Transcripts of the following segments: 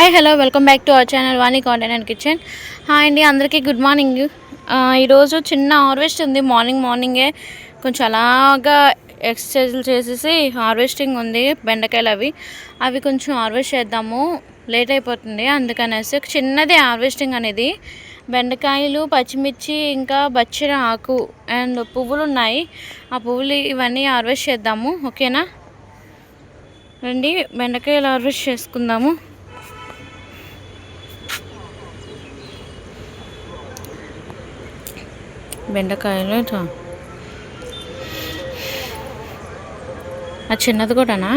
Hi hello welcome back to our channel Vani content and kitchen. Hi అండి, అందరికీ good morning. ఈరోజు చిన్న harvest ఉంది. మార్నింగే కొంచెం అలాగా ఎక్సర్సైజులు చేసేసి హార్వెస్టింగ్ ఉంది. బెండకాయలు అవి కొంచెం హార్వెస్ట్ చేద్దాము, లేట్ అయిపోతుంది అందుకనేసి చిన్నదే హార్వెస్టింగ్ అనేది. బెండకాయలు, పచ్చిమిర్చి, ఇంకా బచ్చల ఆకు అండ్ పువ్వులు ఉన్నాయి. ఆ పువ్వులు ఇవన్నీ హార్వెస్ట్ చేద్దాము, ఓకేనా? రండి బెండకాయలు హార్వెస్ట్ చేసుకుందాము. బెండకాయలు అది చిన్నది కూడానా?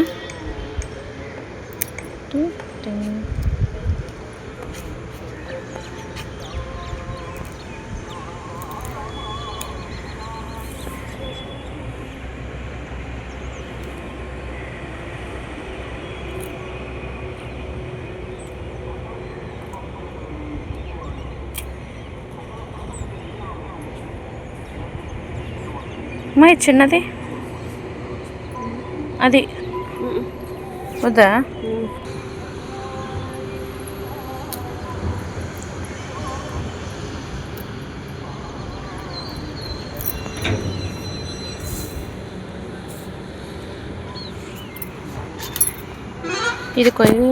మా చిన్నది అది వద్దా? ఇది కొయ్యి.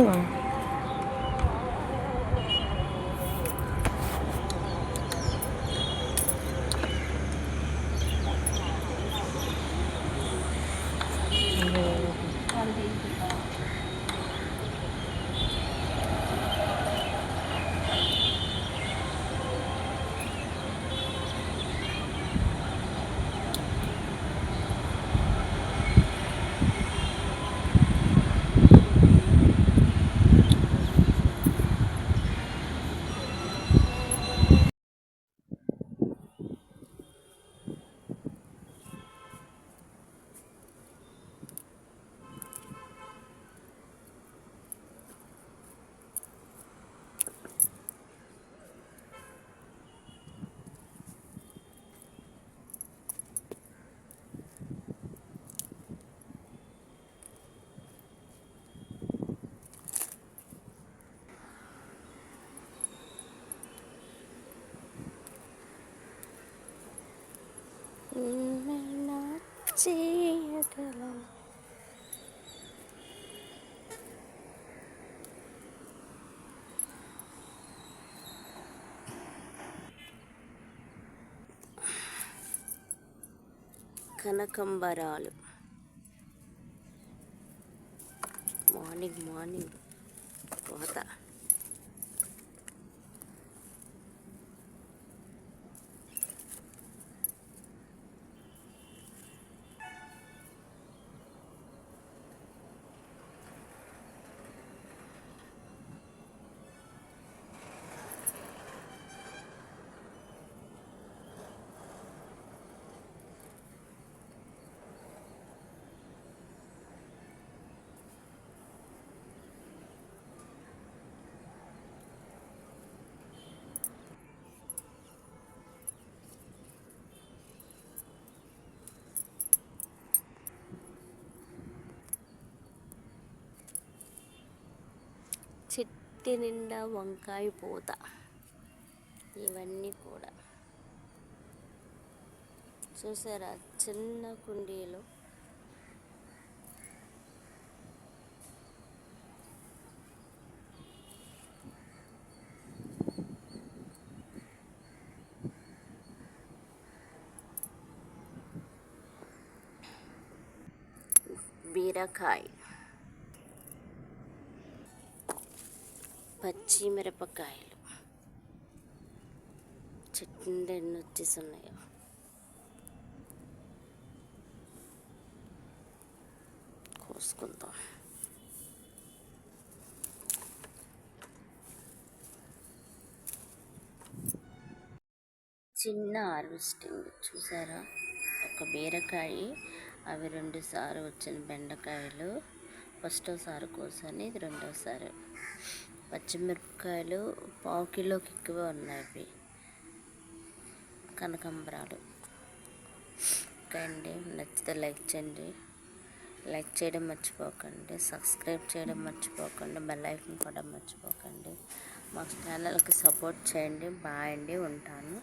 కనకంబరాలు మార్నింగ్ కోత. చెట్టు నిండా వంకాయ పూత. ఇవన్నీ కూడా చూసారా, చిన్న కుండీలో బీరకాయ, పచ్చిమిరపకాయలు చెట్టు నుండి ఎన్ని వచ్చేస్తున్నాయో. కోసుకుందాం. చిన్న హార్వెస్టింగ్ చూసారా, ఒక బీరకాయ, అవి 2 సార్లు వచ్చిన బెండకాయలు, ఫస్టోసారి కోసాను, ఇది 2వ సారి. పచ్చిమిరపకాయలు 1/2 కిలోకి ఎక్కువ ఉన్నాయి. కనకాంబరాలు. ఓకే అండి, నచ్చితే లైక్ చేయండి, లైక్ చేయడం మర్చిపోకండి, సబ్స్క్రైబ్ చేయడం మర్చిపోకండి, బెల్ ఐకాన్ కూడా మర్చిపోకండి. మా ఛానల్కి సపోర్ట్ చేయండి. బాయ్ అండి, ఉంటాను.